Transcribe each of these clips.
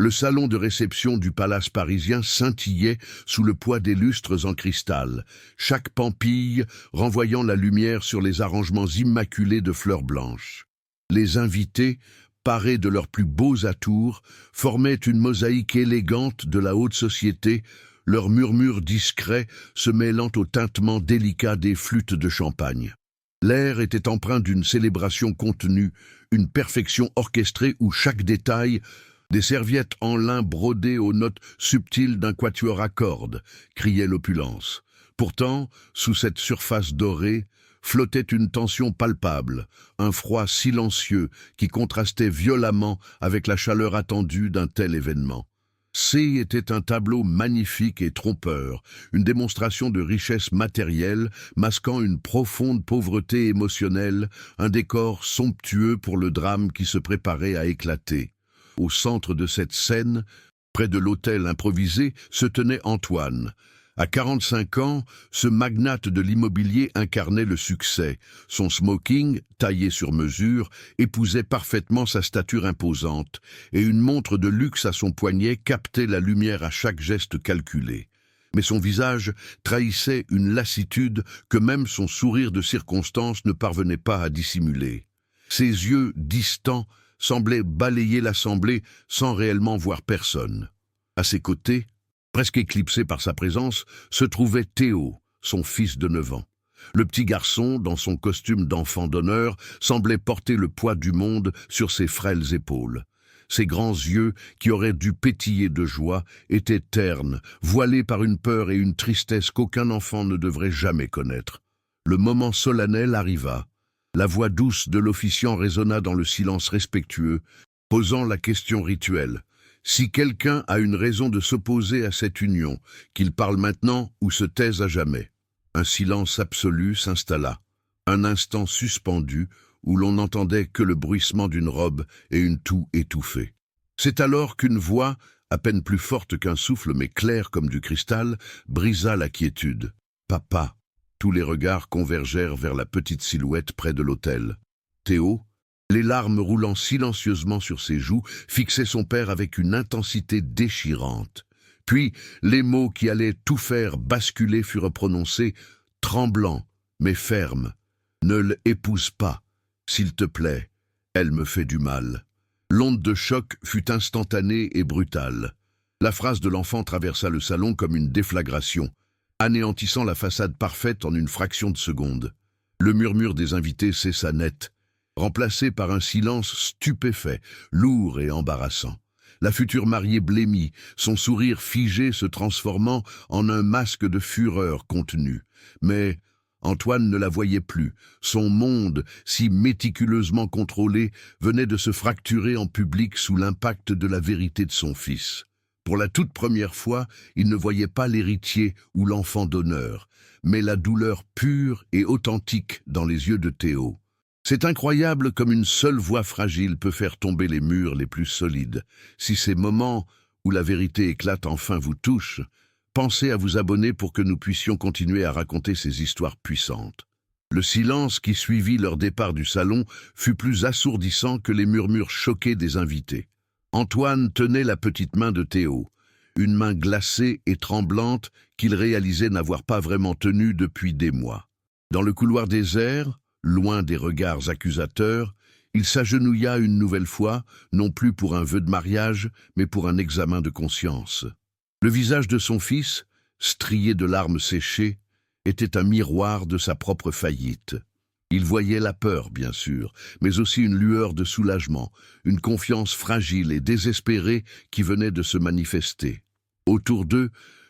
Le salon de réception du palace parisien scintillait sous le poids des lustres en cristal, chaque pampille renvoyant la lumière sur les arrangements immaculés de fleurs blanches. Les invités, parés de leurs plus beaux atours, formaient une mosaïque élégante de la haute société, leurs murmures discrets se mêlant au tintement délicat des flûtes de champagne. L'air était empreint d'une célébration contenue, une perfection orchestrée où chaque détail, des serviettes en lin brodées aux notes subtiles d'un quatuor à cordes, criait l'opulence. Pourtant, sous cette surface dorée, flottait une tension palpable, un froid silencieux qui contrastait violemment avec la chaleur attendue d'un tel événement. C était un tableau magnifique et trompeur, une démonstration de richesse matérielle, masquant une profonde pauvreté émotionnelle, un décor somptueux pour le drame qui se préparait à éclater. Au centre de cette scène, près de l'hôtel improvisé, se tenait Antoine. À 45 ans, ce magnate de l'immobilier incarnait le succès. Son smoking, taillé sur mesure, épousait parfaitement sa stature imposante, et une montre de luxe à son poignet captait la lumière à chaque geste calculé. Mais son visage trahissait une lassitude que même son sourire de circonstance ne parvenait pas à dissimuler. Ses yeux distants semblaient balayer l'assemblée sans réellement voir personne. À ses côtés, presque éclipsé par sa présence, se trouvait Théo, son fils de 9 ans. Le petit garçon, dans son costume d'enfant d'honneur, semblait porter le poids du monde sur ses frêles épaules. Ses grands yeux, qui auraient dû pétiller de joie, étaient ternes, voilés par une peur et une tristesse qu'aucun enfant ne devrait jamais connaître. Le moment solennel arriva. La voix douce de l'officiant résonna dans le silence respectueux, posant la question rituelle. Si quelqu'un a une raison de s'opposer à cette union, qu'il parle maintenant ou se taise à jamais. Un silence absolu s'installa, un instant suspendu où l'on n'entendait que le bruissement d'une robe et une toux étouffée. C'est alors qu'une voix, à peine plus forte qu'un souffle mais claire comme du cristal, brisa la quiétude. « Papa !» Tous les regards convergèrent vers la petite silhouette près de l'autel. Théo, les larmes roulant silencieusement sur ses joues, fixait son père avec une intensité déchirante. Puis, les mots qui allaient tout faire basculer furent prononcés, tremblants, mais fermes. « Ne l'épouse pas, s'il te plaît, elle me fait du mal. » L'onde de choc fut instantanée et brutale. La phrase de l'enfant traversa le salon comme une déflagration, anéantissant la façade parfaite en une fraction de seconde. Le murmure des invités cessa net, remplacé par un silence stupéfait, lourd et embarrassant. La future mariée blêmit, son sourire figé se transformant en un masque de fureur contenue. Mais Antoine ne la voyait plus. Son monde, si méticuleusement contrôlé, venait de se fracturer en public sous l'impact de la vérité de son fils. Pour la toute première fois, il ne voyait pas l'héritier ou l'enfant d'honneur, mais la douleur pure et authentique dans les yeux de Théo. C'est incroyable comme une seule voix fragile peut faire tomber les murs les plus solides. Si ces moments où la vérité éclate enfin vous touchent, pensez à vous abonner pour que nous puissions continuer à raconter ces histoires puissantes. Le silence qui suivit leur départ du salon fut plus assourdissant que les murmures choqués des invités. Antoine tenait la petite main de Théo, une main glacée et tremblante qu'il réalisait n'avoir pas vraiment tenue depuis des mois. Dans le couloir désert, loin des regards accusateurs, il s'agenouilla une nouvelle fois, non plus pour un vœu de mariage, mais pour un examen de conscience. Le visage de son fils, strié de larmes séchées, était un miroir de sa propre faillite. Il voyait la peur, bien sûr, mais aussi une lueur de soulagement, une confiance fragile et désespérée qui venait de se manifester. Autour d'eux,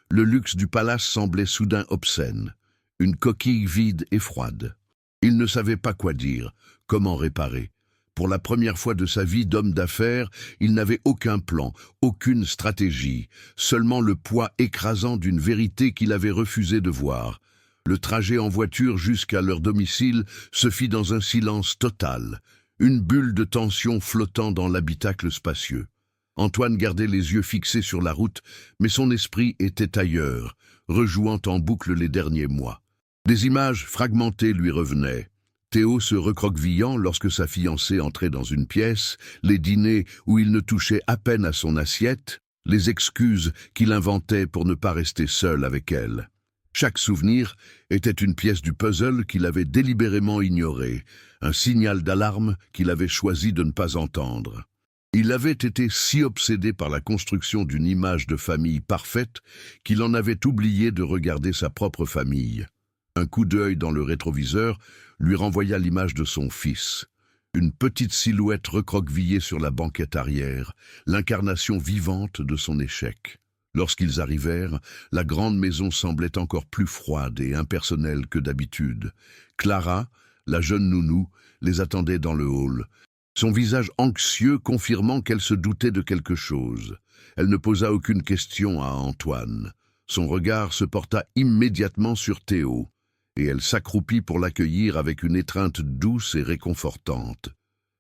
le luxe du palace semblait soudain obscène, une coquille vide et froide. Il ne savait pas quoi dire, comment réparer. Pour la première fois de sa vie d'homme d'affaires, il n'avait aucun plan, aucune stratégie, seulement le poids écrasant d'une vérité qu'il avait refusé de voir. Le trajet en voiture jusqu'à leur domicile se fit dans un silence total, une bulle de tension flottant dans l'habitacle spacieux. Antoine gardait les yeux fixés sur la route, mais son esprit était ailleurs, rejouant en boucle les derniers mois. Des images fragmentées lui revenaient. Théo se recroquevillant lorsque sa fiancée entrait dans une pièce, les dîners où il ne touchait à peine à son assiette, les excuses qu'il inventait pour ne pas rester seul avec elle. Chaque souvenir était une pièce du puzzle qu'il avait délibérément ignorée, un signal d'alarme qu'il avait choisi de ne pas entendre. Il avait été si obsédé par la construction d'une image de famille parfaite qu'il en avait oublié de regarder sa propre famille. Un coup d'œil dans le rétroviseur lui renvoya l'image de son fils. Une petite silhouette recroquevillée sur la banquette arrière, l'incarnation vivante de son échec. Lorsqu'ils arrivèrent, la grande maison semblait encore plus froide et impersonnelle que d'habitude. Clara, la jeune nounou, les attendait dans le hall, son visage anxieux confirmant qu'elle se doutait de quelque chose. Elle ne posa aucune question à Antoine. Son regard se porta immédiatement sur Théo, et elle s'accroupit pour l'accueillir avec une étreinte douce et réconfortante.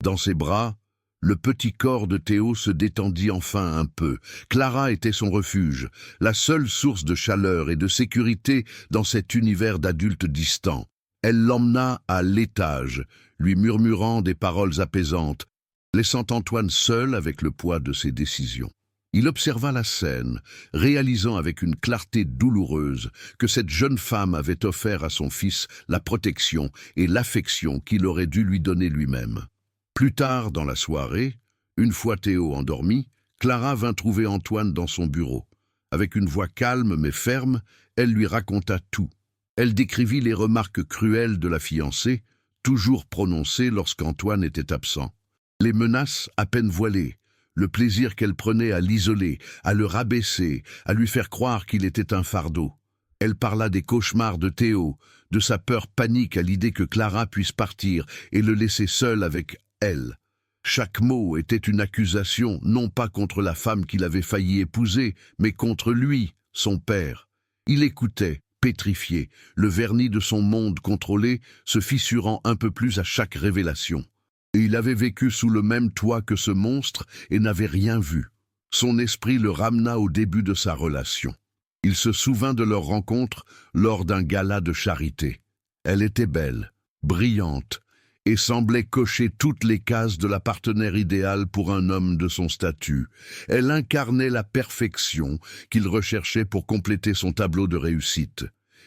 Dans ses bras, le petit corps de Théo se détendit enfin un peu. Clara était son refuge, la seule source de chaleur et de sécurité dans cet univers d'adultes distants. Elle l'emmena à l'étage, lui murmurant des paroles apaisantes, laissant Antoine seul avec le poids de ses décisions. Il observa la scène, réalisant avec une clarté douloureuse que cette jeune femme avait offert à son fils la protection et l'affection qu'il aurait dû lui donner lui-même. Plus tard dans la soirée, une fois Théo endormi, Clara vint trouver Antoine dans son bureau. Avec une voix calme mais ferme, elle lui raconta tout. Elle décrivit les remarques cruelles de la fiancée, toujours prononcées lorsqu'Antoine était absent. Les menaces à peine voilées, le plaisir qu'elle prenait à l'isoler, à le rabaisser, à lui faire croire qu'il était un fardeau. Elle parla des cauchemars de Théo, de sa peur panique à l'idée que Clara puisse partir et le laisser seul avec elle. Chaque mot était une accusation, non pas contre la femme qu'il avait failli épouser, mais contre lui, son père. Il écoutait, pétrifié, le vernis de son monde contrôlé se fissurant un peu plus à chaque révélation. Et il avait vécu sous le même toit que ce monstre et n'avait rien vu. Son esprit le ramena au début de sa relation. Il se souvint de leur rencontre lors d'un gala de charité. Elle était belle, brillante, et semblait cocher toutes les cases de la partenaire idéale pour un homme de son statut. Elle incarnait la perfection qu'il recherchait pour compléter son tableau de réussite.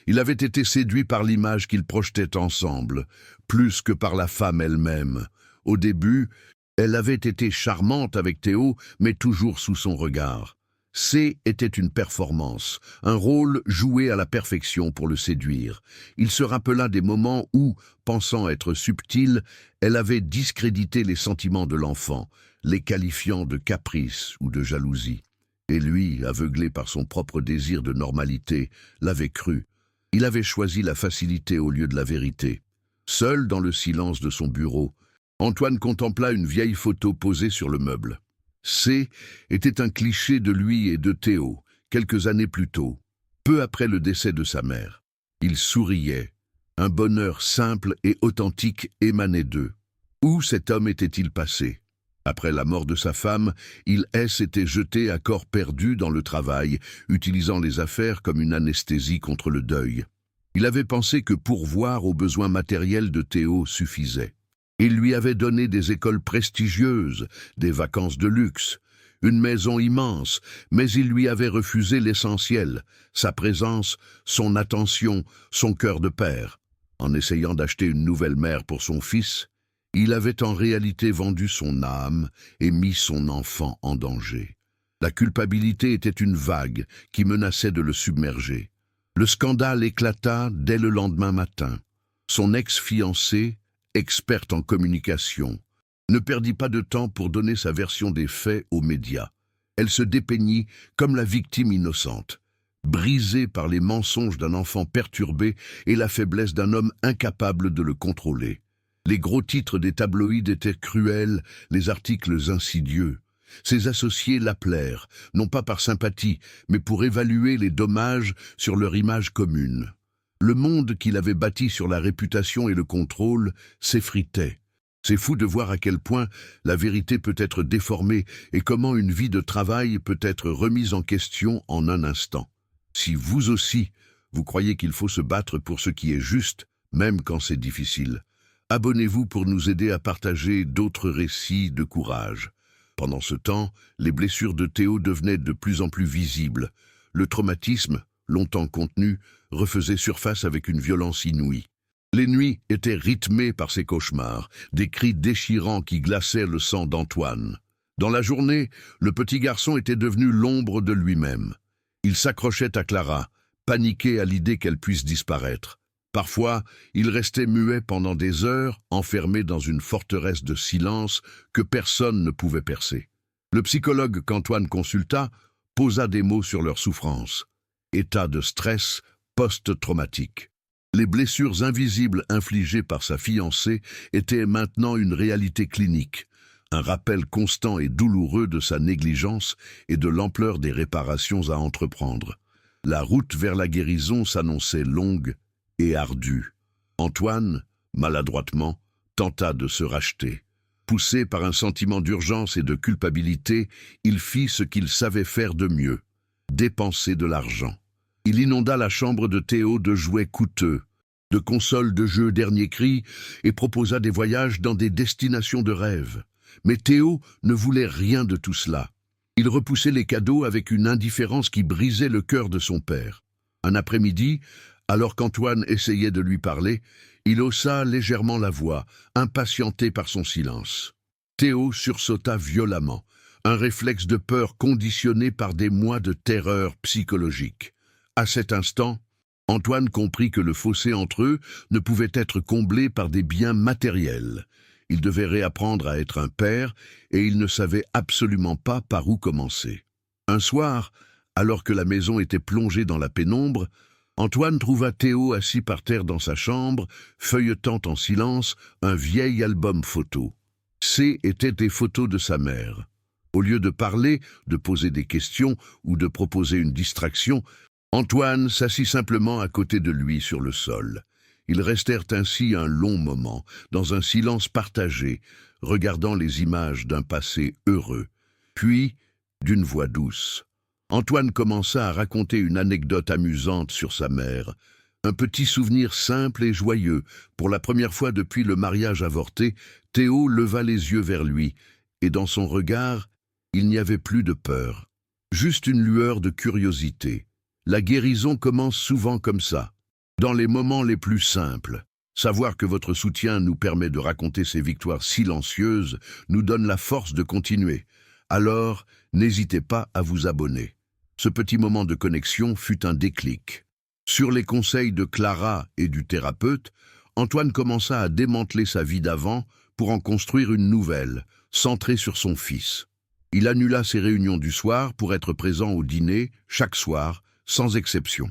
Il avait été séduit par l'image qu'ils projetaient ensemble, plus que par la femme elle-même. Au début, elle avait été charmante avec Théo, mais toujours sous son regard. C était une performance, un rôle joué à la perfection pour le séduire. Il se rappela des moments où, pensant être subtile, elle avait discrédité les sentiments de l'enfant, les qualifiant de caprice ou de jalousie. Et lui, aveuglé par son propre désir de normalité, l'avait cru. Il avait choisi la facilité au lieu de la vérité. Seul dans le silence de son bureau, Antoine contempla une vieille photo posée sur le meuble. C était un cliché de lui et de Théo, quelques années plus tôt, peu après le décès de sa mère. Il souriait. Un bonheur simple et authentique émanait d'eux. Où cet homme était-il passé? Après la mort de sa femme, il s'était jeté à corps perdu dans le travail, utilisant les affaires comme une anesthésie contre le deuil. Il avait pensé que pourvoir aux besoins matériels de Théo suffisait. Il lui avait donné des écoles prestigieuses, des vacances de luxe, une maison immense, mais il lui avait refusé l'essentiel, sa présence, son attention, son cœur de père. En essayant d'acheter une nouvelle mère pour son fils, il avait en réalité vendu son âme et mis son enfant en danger. La culpabilité était une vague qui menaçait de le submerger. Le scandale éclata dès le lendemain matin. Son ex-fiancée, experte en communication, ne perdit pas de temps pour donner sa version des faits aux médias. Elle se dépeignit comme la victime innocente, brisée par les mensonges d'un enfant perturbé et la faiblesse d'un homme incapable de le contrôler. Les gros titres des tabloïds étaient cruels, les articles insidieux. Ses associés l'appelèrent, non pas par sympathie, mais pour évaluer les dommages sur leur image commune. Le monde qu'il avait bâti sur la réputation et le contrôle s'effritait. C'est fou de voir à quel point la vérité peut être déformée et comment une vie de travail peut être remise en question en un instant. Si vous aussi, vous croyez qu'il faut se battre pour ce qui est juste, même quand c'est difficile, Abonnez-vous pour nous aider à partager d'autres récits de courage. Pendant ce temps, les blessures de Théo devenaient de plus en plus visibles. Le traumatisme, longtemps contenu, refaisait surface avec une violence inouïe. Les nuits étaient rythmées par ces cauchemars, des cris déchirants qui glaçaient le sang d'Antoine. Dans la journée, le petit garçon était devenu l'ombre de lui-même. Il s'accrochait à Clara, paniqué à l'idée qu'elle puisse disparaître. Parfois, il restait muet pendant des heures, enfermé dans une forteresse de silence que personne ne pouvait percer. Le psychologue qu'Antoine consulta posa des mots sur leur souffrance. État de stress post-traumatique. Les blessures invisibles infligées par sa fiancée étaient maintenant une réalité clinique, un rappel constant et douloureux de sa négligence et de l'ampleur des réparations à entreprendre. La route vers la guérison s'annonçait longue et ardue. Antoine, maladroitement, tenta de se racheter. Poussé par un sentiment d'urgence et de culpabilité, il fit ce qu'il savait faire de mieux, dépenser de l'argent. Il inonda la chambre de Théo de jouets coûteux, de consoles de jeux dernier cri et proposa des voyages dans des destinations de rêve. Mais Théo ne voulait rien de tout cela. Il repoussait les cadeaux avec une indifférence qui brisait le cœur de son père. Un après-midi, alors qu'Antoine essayait de lui parler, il haussa légèrement la voix, impatienté par son silence. Théo sursauta violemment, un réflexe de peur conditionné par des mois de terreur psychologique. À cet instant, Antoine comprit que le fossé entre eux ne pouvait être comblé par des biens matériels. Il devait réapprendre à être un père et il ne savait absolument pas par où commencer. Un soir, alors que la maison était plongée dans la pénombre, Antoine trouva Théo assis par terre dans sa chambre, feuilletant en silence un vieil album photo. Ces étaient des photos de sa mère. Au lieu de parler, de poser des questions ou de proposer une distraction, Antoine s'assit simplement à côté de lui sur le sol. Ils restèrent ainsi un long moment, dans un silence partagé, regardant les images d'un passé heureux. Puis, d'une voix douce, Antoine commença à raconter une anecdote amusante sur sa mère, un petit souvenir simple et joyeux. Pour la première fois depuis le mariage avorté, Théo leva les yeux vers lui, et dans son regard, il n'y avait plus de peur, juste une lueur de curiosité. La guérison commence souvent comme ça, dans les moments les plus simples. Savoir que votre soutien nous permet de raconter ces victoires silencieuses nous donne la force de continuer. Alors, n'hésitez pas à vous abonner. Ce petit moment de connexion fut un déclic. Sur les conseils de Clara et du thérapeute, Antoine commença à démanteler sa vie d'avant pour en construire une nouvelle, centrée sur son fils. Il annula ses réunions du soir pour être présent au dîner, chaque soir, sans exception.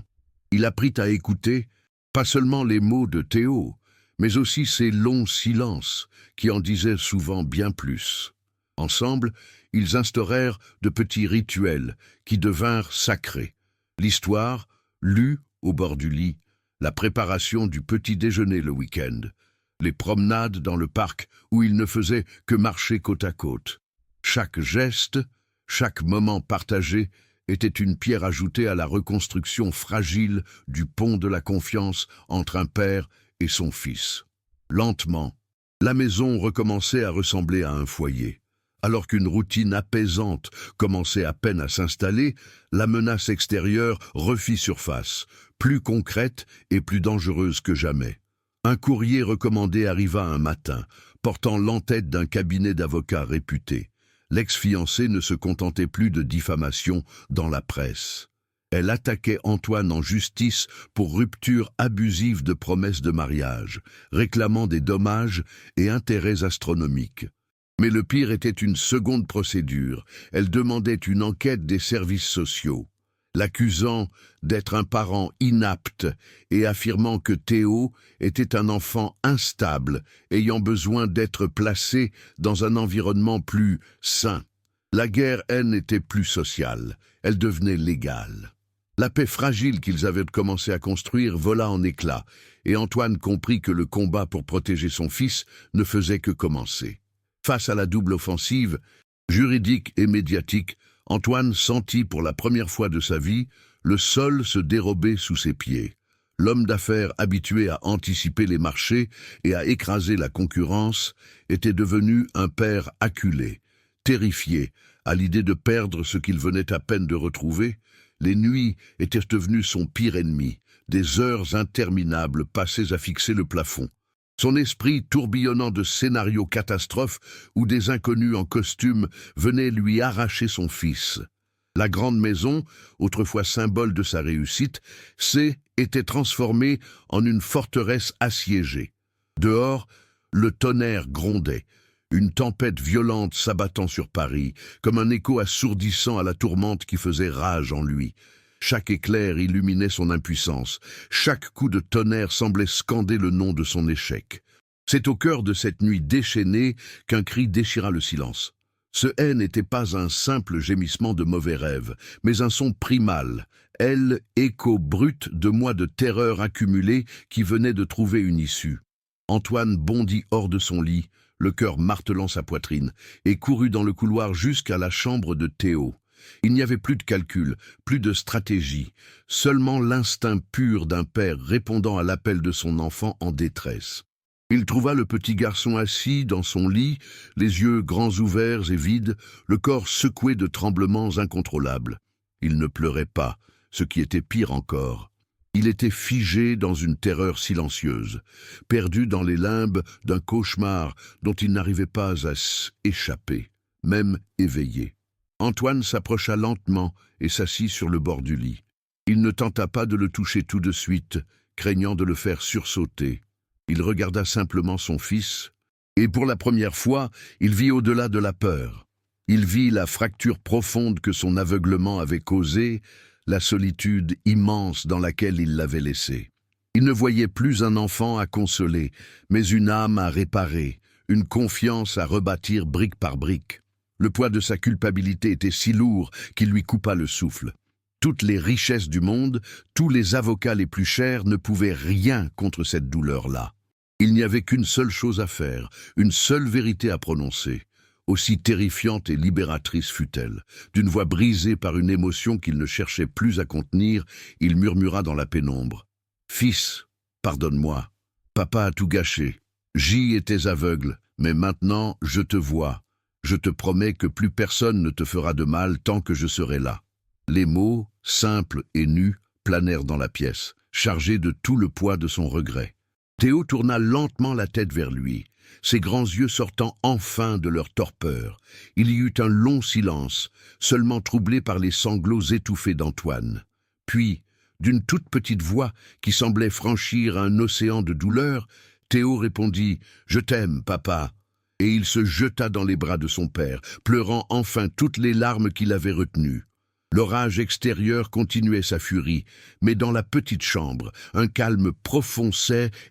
Il apprit à écouter, pas seulement les mots de Théo, mais aussi ses longs silences, qui en disaient souvent bien plus. Ensemble, ils instaurèrent de petits rituels qui devinrent sacrés. L'histoire, lue au bord du lit, la préparation du petit déjeuner le week-end, les promenades dans le parc où ils ne faisaient que marcher côte à côte. Chaque geste, chaque moment partagé était une pierre ajoutée à la reconstruction fragile du pont de la confiance entre un père et son fils. Lentement, la maison recommençait à ressembler à un foyer. Alors qu'une routine apaisante commençait à peine à s'installer, la menace extérieure refit surface, plus concrète et plus dangereuse que jamais. Un courrier recommandé arriva un matin, portant l'entête d'un cabinet d'avocats réputé. L'ex-fiancée ne se contentait plus de diffamation dans la presse. Elle attaquait Antoine en justice pour rupture abusive de promesses de mariage, réclamant des dommages et intérêts astronomiques. Mais le pire était une seconde procédure. Elle demandait une enquête des services sociaux, l'accusant d'être un parent inapte et affirmant que Théo était un enfant instable, ayant besoin d'être placé dans un environnement plus sain. La guerre-haine n'était plus sociale, elle devenait légale. La paix fragile qu'ils avaient commencé à construire vola en éclats, et Antoine comprit que le combat pour protéger son fils ne faisait que commencer. Face à la double offensive, juridique et médiatique, Antoine sentit pour la première fois de sa vie le sol se dérober sous ses pieds. L'homme d'affaires habitué à anticiper les marchés et à écraser la concurrence était devenu un père acculé, terrifié à l'idée de perdre ce qu'il venait à peine de retrouver. Les nuits étaient devenues son pire ennemi, des heures interminables passées à fixer le plafond. Son esprit tourbillonnant de scénarios catastrophes où des inconnus en costume venaient lui arracher son fils. La grande maison, autrefois symbole de sa réussite, était transformée en une forteresse assiégée. Dehors, le tonnerre grondait, une tempête violente s'abattant sur Paris, comme un écho assourdissant à la tourmente qui faisait rage en lui. Chaque éclair illuminait son impuissance, chaque coup de tonnerre semblait scander le nom de son échec. C'est au cœur de cette nuit déchaînée qu'un cri déchira le silence. Ce haine n'était pas un simple gémissement de mauvais rêve, mais un son primal, écho brut de mois de terreur accumulés qui venaient de trouver une issue. Antoine bondit hors de son lit, le cœur martelant sa poitrine, et courut dans le couloir jusqu'à la chambre de Théo. Il n'y avait plus de calcul, plus de stratégie, seulement l'instinct pur d'un père répondant à l'appel de son enfant en détresse. Il trouva le petit garçon assis dans son lit, les yeux grands ouverts et vides, le corps secoué de tremblements incontrôlables. Il ne pleurait pas, ce qui était pire encore. Il était figé dans une terreur silencieuse, perdu dans les limbes d'un cauchemar dont il n'arrivait pas à s'échapper, même éveillé. Antoine s'approcha lentement et s'assit sur le bord du lit. Il ne tenta pas de le toucher tout de suite, craignant de le faire sursauter. Il regarda simplement son fils, et pour la première fois, il vit au-delà de la peur. Il vit la fracture profonde que son aveuglement avait causée, la solitude immense dans laquelle il l'avait laissé. Il ne voyait plus un enfant à consoler, mais une âme à réparer, une confiance à rebâtir brique par brique. Le poids de sa culpabilité était si lourd qu'il lui coupa le souffle. Toutes les richesses du monde, tous les avocats les plus chers ne pouvaient rien contre cette douleur-là. Il n'y avait qu'une seule chose à faire, une seule vérité à prononcer. Aussi terrifiante et libératrice fut-elle. D'une voix brisée par une émotion qu'il ne cherchait plus à contenir, il murmura dans la pénombre. « Fils, pardonne-moi. Papa a tout gâché. J'y étais aveugle, mais maintenant je te vois. Je te promets que plus personne ne te fera de mal tant que je serai là. » Les mots, simples et nus, planèrent dans la pièce, chargés de tout le poids de son regret. Théo tourna lentement la tête vers lui, ses grands yeux sortant enfin de leur torpeur. Il y eut un long silence, seulement troublé par les sanglots étouffés d'Antoine. Puis, d'une toute petite voix qui semblait franchir un océan de douleur, Théo répondit « Je t'aime, papa ». Et il se jeta dans les bras de son père, pleurant enfin toutes les larmes qu'il avait retenues. L'orage extérieur continuait sa furie, mais dans la petite chambre, un calme profond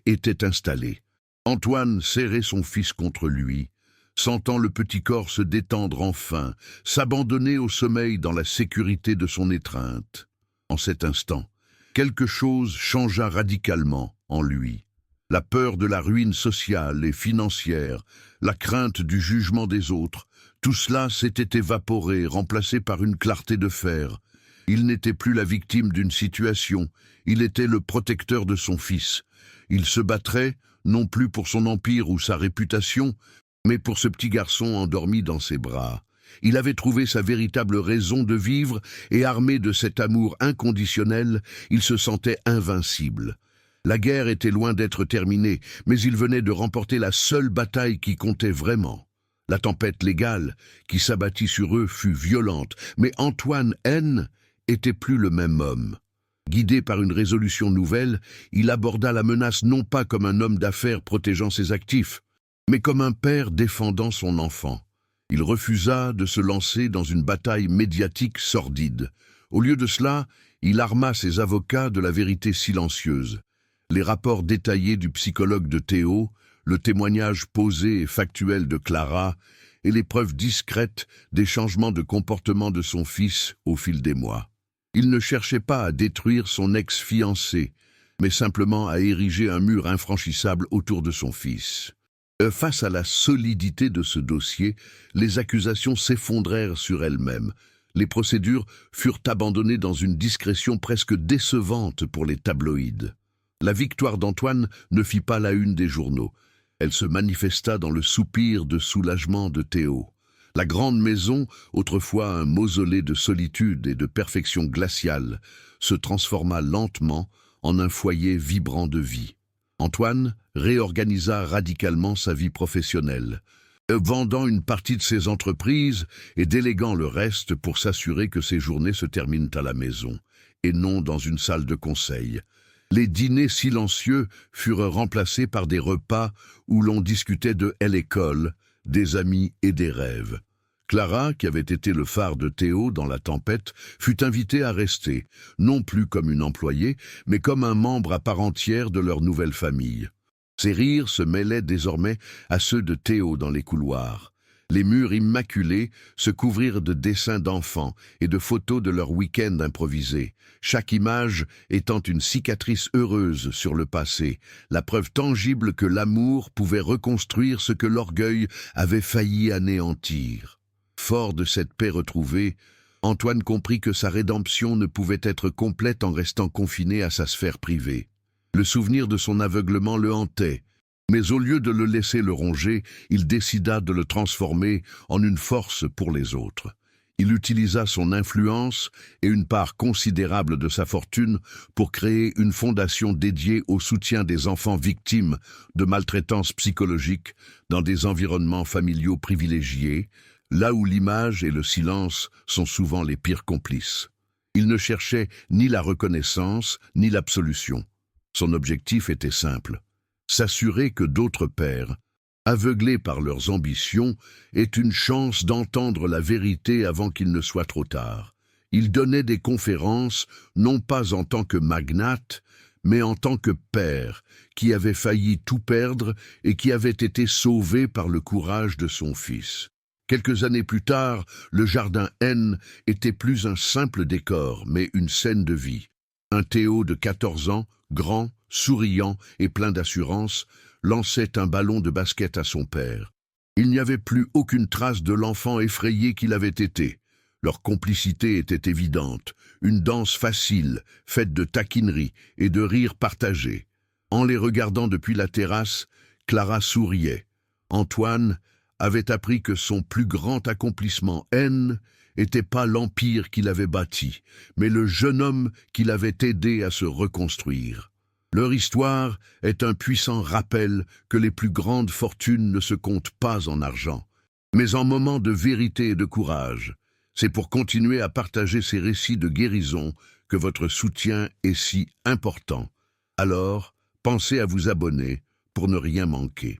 était installé. Antoine serrait son fils contre lui, sentant le petit corps se détendre enfin, s'abandonner au sommeil dans la sécurité de son étreinte. En cet instant, quelque chose changea radicalement en lui. La peur de la ruine sociale et financière, la crainte du jugement des autres, tout cela s'était évaporé, remplacé par une clarté de fer. Il n'était plus la victime d'une situation, il était le protecteur de son fils. Il se battrait, non plus pour son empire ou sa réputation, mais pour ce petit garçon endormi dans ses bras. Il avait trouvé sa véritable raison de vivre et armé de cet amour inconditionnel, il se sentait invincible. La guerre était loin d'être terminée, mais il venait de remporter la seule bataille qui comptait vraiment. La tempête légale qui s'abattit sur eux fut violente, mais Antoine N. était plus le même homme. Guidé par une résolution nouvelle, il aborda la menace non pas comme un homme d'affaires protégeant ses actifs, mais comme un père défendant son enfant. Il refusa de se lancer dans une bataille médiatique sordide. Au lieu de cela, il arma ses avocats de la vérité silencieuse. Les rapports détaillés du psychologue de Théo, le témoignage posé et factuel de Clara et les preuves discrètes des changements de comportement de son fils au fil des mois. Il ne cherchait pas à détruire son ex-fiancé, mais simplement à ériger un mur infranchissable autour de son fils. Face à la solidité de ce dossier, les accusations s'effondrèrent sur elles-mêmes. Les procédures furent abandonnées dans une discrétion presque décevante pour les tabloïds. La victoire d'Antoine ne fit pas la une des journaux. Elle se manifesta dans le soupir de soulagement de Théo. La grande maison, autrefois un mausolée de solitude et de perfection glaciale, se transforma lentement en un foyer vibrant de vie. Antoine réorganisa radicalement sa vie professionnelle, vendant une partie de ses entreprises et déléguant le reste pour s'assurer que ses journées se terminent à la maison, et non dans une salle de conseil. Les dîners silencieux furent remplacés par des repas où l'on discutait de l'école, des amis et des rêves. Clara, qui avait été le phare de Théo dans la tempête, fut invitée à rester, non plus comme une employée, mais comme un membre à part entière de leur nouvelle famille. Ses rires se mêlaient désormais à ceux de Théo dans les couloirs. Les murs immaculés se couvrirent de dessins d'enfants et de photos de leur week-end improvisé, chaque image étant une cicatrice heureuse sur le passé, la preuve tangible que l'amour pouvait reconstruire ce que l'orgueil avait failli anéantir. Fort de cette paix retrouvée, Antoine comprit que sa rédemption ne pouvait être complète en restant confiné à sa sphère privée. Le souvenir de son aveuglement le hantait, mais au lieu de le laisser le ronger, il décida de le transformer en une force pour les autres. Il utilisa son influence et une part considérable de sa fortune pour créer une fondation dédiée au soutien des enfants victimes de maltraitance psychologique dans des environnements familiaux privilégiés, là où l'image et le silence sont souvent les pires complices. Il ne cherchait ni la reconnaissance ni l'absolution. Son objectif était simple: s'assurer que d'autres pères, aveuglés par leurs ambitions, aient une chance d'entendre la vérité avant qu'il ne soit trop tard. Il donnait des conférences, non pas en tant que magnate, mais en tant que père, qui avait failli tout perdre et qui avait été sauvé par le courage de son fils. Quelques années plus tard, le jardin N était plus un simple décor, mais une scène de vie. Un Théo de 14 ans, grand, souriant et plein d'assurance, lançait un ballon de basket à son père. Il n'y avait plus aucune trace de l'enfant effrayé qu'il avait été. Leur complicité était évidente, une danse facile, faite de taquineries et de rires partagés. En les regardant depuis la terrasse, Clara souriait. Antoine avait appris que son plus grand accomplissement N n'était pas l'empire qu'il avait bâti, mais le jeune homme qu'il avait aidé à se reconstruire. Leur histoire est un puissant rappel que les plus grandes fortunes ne se comptent pas en argent, mais en moments de vérité et de courage. C'est pour continuer à partager ces récits de guérison que votre soutien est si important. Alors, pensez à vous abonner pour ne rien manquer.